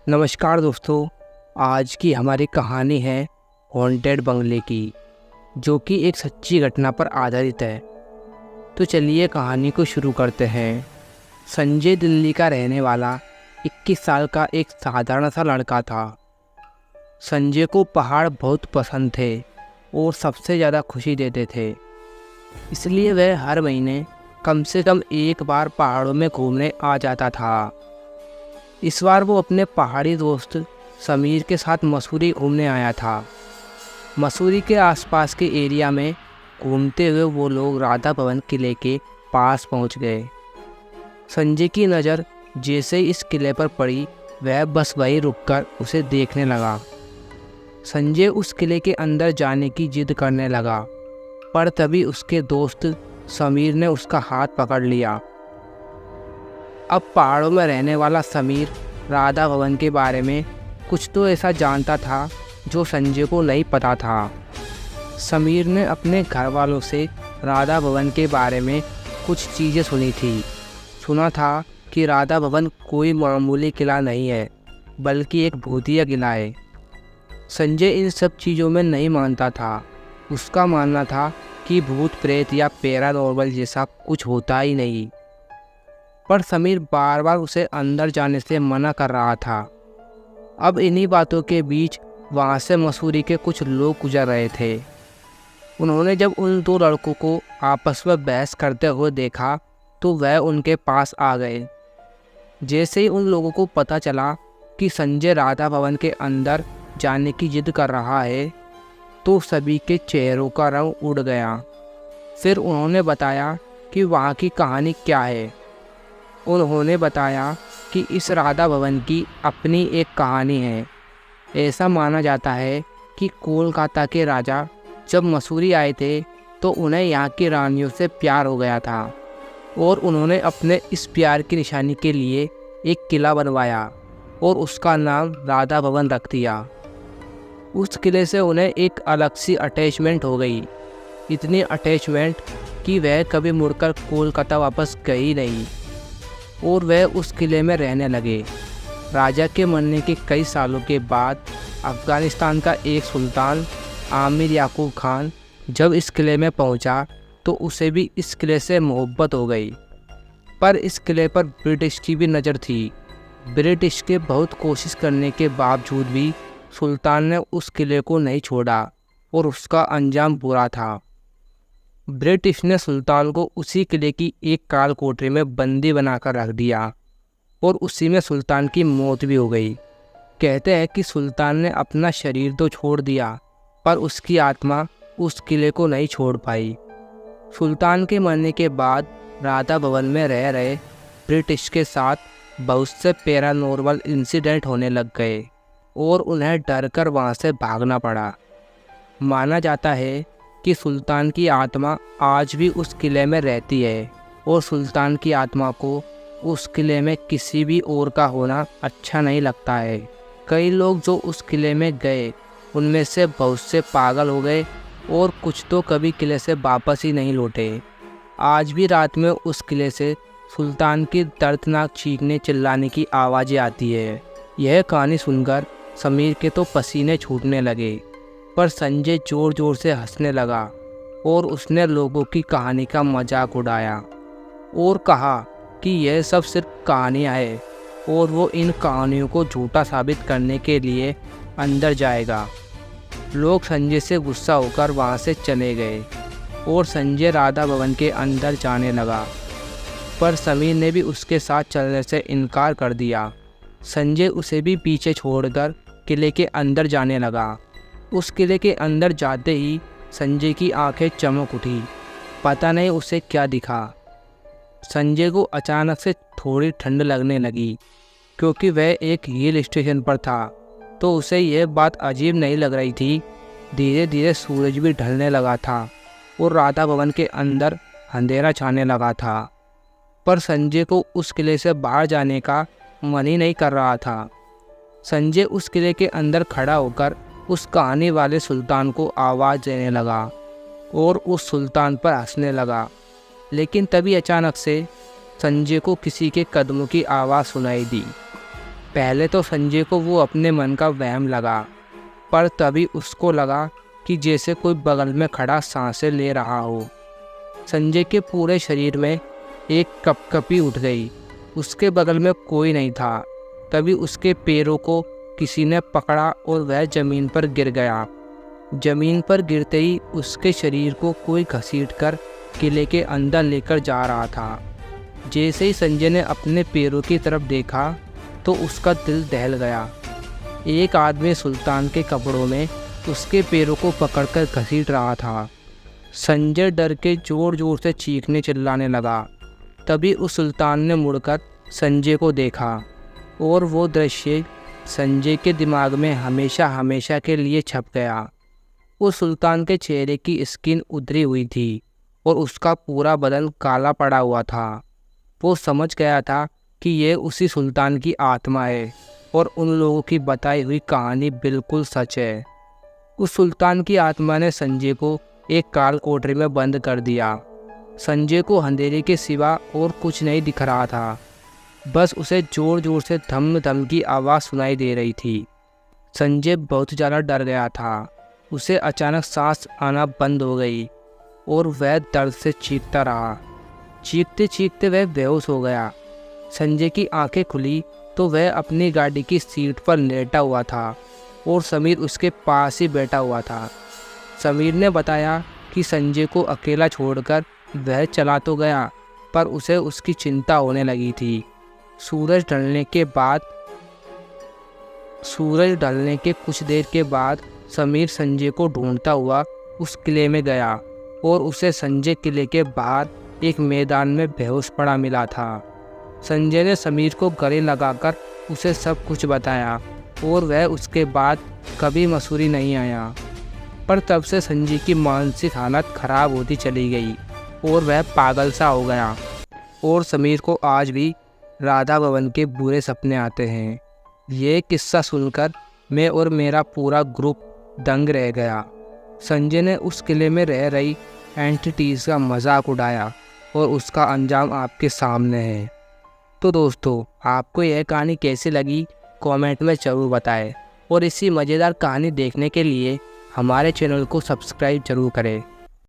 नमस्कार दोस्तों। आज की हमारी कहानी है हॉन्टेड बंगले की, जो कि एक सच्ची घटना पर आधारित है। तो चलिए कहानी को शुरू करते हैं। संजय दिल्ली का रहने वाला 21 साल का एक साधारण सा लड़का था। संजय को पहाड़ बहुत पसंद थे और सबसे ज़्यादा खुशी देते थे। इसलिए वह हर महीने कम से कम एक बार पहाड़ों में घूमने आ जाता था। इस बार वो अपने पहाड़ी दोस्त समीर के साथ मसूरी घूमने आया था। मसूरी के आसपास के एरिया में घूमते हुए वो लोग राधा भवन किले के पास पहुंच गए। संजय की नज़र जैसे ही इस किले पर पड़ी, वह बस वहीं रुककर उसे देखने लगा। संजय उस किले के अंदर जाने की जिद करने लगा, पर तभी उसके दोस्त समीर ने उसका हाथ पकड़ लिया। अब पहाड़ों में रहने वाला समीर राधा भवन के बारे में कुछ तो ऐसा जानता था जो संजय को नहीं पता था। समीर ने अपने घर वालों से राधा भवन के बारे में कुछ चीज़ें सुनी थी। सुना था कि राधा भवन कोई मामूली किला नहीं है, बल्कि एक भूतिया किला है। संजय इन सब चीज़ों में नहीं मानता था। उसका मानना था कि भूत प्रेत या पैरानॉर्मल जैसा कुछ होता ही नहीं। पर समीर बार बार उसे अंदर जाने से मना कर रहा था। अब इन्हीं बातों के बीच वहाँ से मसूरी के कुछ लोग गुजर रहे थे। उन्होंने जब उन दो लड़कों को आपस में बहस करते हुए देखा तो वह उनके पास आ गए। जैसे ही उन लोगों को पता चला कि संजय राधा भवन के अंदर जाने की जिद कर रहा है, तो सभी के चेहरों का रंग उड़ गया। फिर उन्होंने बताया कि वहाँ की कहानी क्या है। उन्होंने बताया कि इस राधा भवन की अपनी एक कहानी है। ऐसा माना जाता है कि कोलकाता के राजा जब मसूरी आए थे तो उन्हें यहाँ की रानियों से प्यार हो गया था और उन्होंने अपने इस प्यार की निशानी के लिए एक किला बनवाया और उसका नाम राधा भवन रख दिया। उस किले से उन्हें एक अलग सी अटैचमेंट हो गई, इतनी अटैचमेंट कि वह कभी मुड़कर कोलकाता वापस गई नहीं और वह उस किले में रहने लगे। राजा के मरने के कई सालों के बाद अफ़गानिस्तान का एक सुल्तान आमिर याकूब खान जब इस किले में पहुंचा तो उसे भी इस किले से मोहब्बत हो गई। पर इस किले पर ब्रिटिश की भी नज़र थी। ब्रिटिश के बहुत कोशिश करने के बावजूद भी सुल्तान ने उस किले को नहीं छोड़ा और उसका अंजाम बुरा था। ब्रिटिश ने सुल्तान को उसी किले की एक काल कोठरी में बंदी बनाकर रख दिया और उसी में सुल्तान की मौत भी हो गई। कहते हैं कि सुल्तान ने अपना शरीर तो छोड़ दिया, पर उसकी आत्मा उस किले को नहीं छोड़ पाई। सुल्तान के मरने के बाद राधा भवन में रह रहे ब्रिटिश के साथ बहुत से पैरानॉर्मल इंसिडेंट होने लग गए और उन्हें डर कर वहाँ से भागना पड़ा। माना जाता है कि सुल्तान की आत्मा आज भी उस किले में रहती है और सुल्तान की आत्मा को उस किले में किसी भी और का होना अच्छा नहीं लगता है। कई लोग जो उस किले में गए उनमें से बहुत से पागल हो गए और कुछ तो कभी किले से वापस ही नहीं लौटे। आज भी रात में उस किले से सुल्तान की दर्दनाक चीखने चिल्लाने की आवाज़ें आती है। यह कहानी सुनकर समीर के तो पसीने छूटने लगे, पर संजय ज़ोर ज़ोर से हंसने लगा और उसने लोगों की कहानी का मजाक उड़ाया और कहा कि यह सब सिर्फ कहानियाँ हैं और वो इन कहानियों को झूठा साबित करने के लिए अंदर जाएगा। लोग संजय से गुस्सा होकर वहाँ से चले गए और संजय राधा भवन के अंदर जाने लगा, पर समीर ने भी उसके साथ चलने से इनकार कर दिया। संजय उसे भी पीछे छोड़कर किले के अंदर जाने लगा। उस किले के अंदर जाते ही संजय की आंखें चमक उठी। पता नहीं उसे क्या दिखा। संजय को अचानक से थोड़ी ठंड लगने लगी क्योंकि वह एक हिल स्टेशन पर था, तो उसे यह बात अजीब नहीं लग रही थी। धीरे धीरे सूरज भी ढलने लगा था और राधा भवन के अंदर अंधेरा छाने लगा था, पर संजय को उस किले से बाहर जाने का मन ही नहीं कर रहा था। संजय उस किले के अंदर खड़ा होकर उस कहानी वाले सुल्तान को आवाज़ देने लगा और उस सुल्तान पर हंसने लगा। लेकिन तभी अचानक से संजय को किसी के कदमों की आवाज़ सुनाई दी। पहले तो संजय को वो अपने मन का वहम लगा, पर तभी उसको लगा कि जैसे कोई बगल में खड़ा सांसें ले रहा हो। संजय के पूरे शरीर में एक कपकपी उठ गई। उसके बगल में कोई नहीं था। तभी उसके पैरों को किसी ने पकड़ा और वह ज़मीन पर गिर गया। ज़मीन पर गिरते ही उसके शरीर को कोई घसीटकर किले के अंदर लेकर जा रहा था। जैसे ही संजय ने अपने पैरों की तरफ देखा तो उसका दिल दहल गया। एक आदमी सुल्तान के कपड़ों में उसके पैरों को पकड़कर घसीट रहा था। संजय डर के ज़ोर ज़ोर से चीखने चिल्लाने लगा। तभी उस सुल्तान ने मुड़कर संजय को देखा और वो दृश्य संजय के दिमाग में हमेशा हमेशा के लिए छप गया। उस सुल्तान के चेहरे की स्किन उधरी हुई थी और उसका पूरा बदन काला पड़ा हुआ था। वो समझ गया था कि ये उसी सुल्तान की आत्मा है और उन लोगों की बताई हुई कहानी बिल्कुल सच है। उस सुल्तान की आत्मा ने संजय को एक काल कोठरी में बंद कर दिया। संजय को अंधेरे के सिवा और कुछ नहीं दिख रहा था। बस उसे ज़ोर ज़ोर से धम धम की आवाज़ सुनाई दे रही थी। संजय बहुत ज़्यादा डर गया था। उसे अचानक सांस आना बंद हो गई और वह दर्द से चीखता रहा। चीखते चीखते वह बेहोश हो गया। संजय की आंखें खुली तो वह अपनी गाड़ी की सीट पर लेटा हुआ था और समीर उसके पास ही बैठा हुआ था। समीर ने बताया कि संजय को अकेला छोड़कर वह चला तो गया, पर उसे उसकी चिंता होने लगी थी। सूरज ढलने के कुछ देर के बाद समीर संजय को ढूंढता हुआ उस किले में गया और उसे संजय किले के बाहर एक मैदान में बेहोश पड़ा मिला था। संजय ने समीर को गले लगाकर उसे सब कुछ बताया और वह उसके बाद कभी मसूरी नहीं आया। पर तब से संजय की मानसिक हालत खराब होती चली गई और वह पागल सा हो गया और समीर को आज भी राधा भवन के बुरे सपने आते हैं। ये किस्सा सुनकर मैं और मेरा पूरा ग्रुप दंग रह गया। संजय ने उस किले में रह रही एंटिटीज़ का मजाक उड़ाया और उसका अंजाम आपके सामने है। तो दोस्तों, आपको यह कहानी कैसी लगी कमेंट में ज़रूर बताएं और इसी मज़ेदार कहानी देखने के लिए हमारे चैनल को सब्सक्राइब जरूर करें।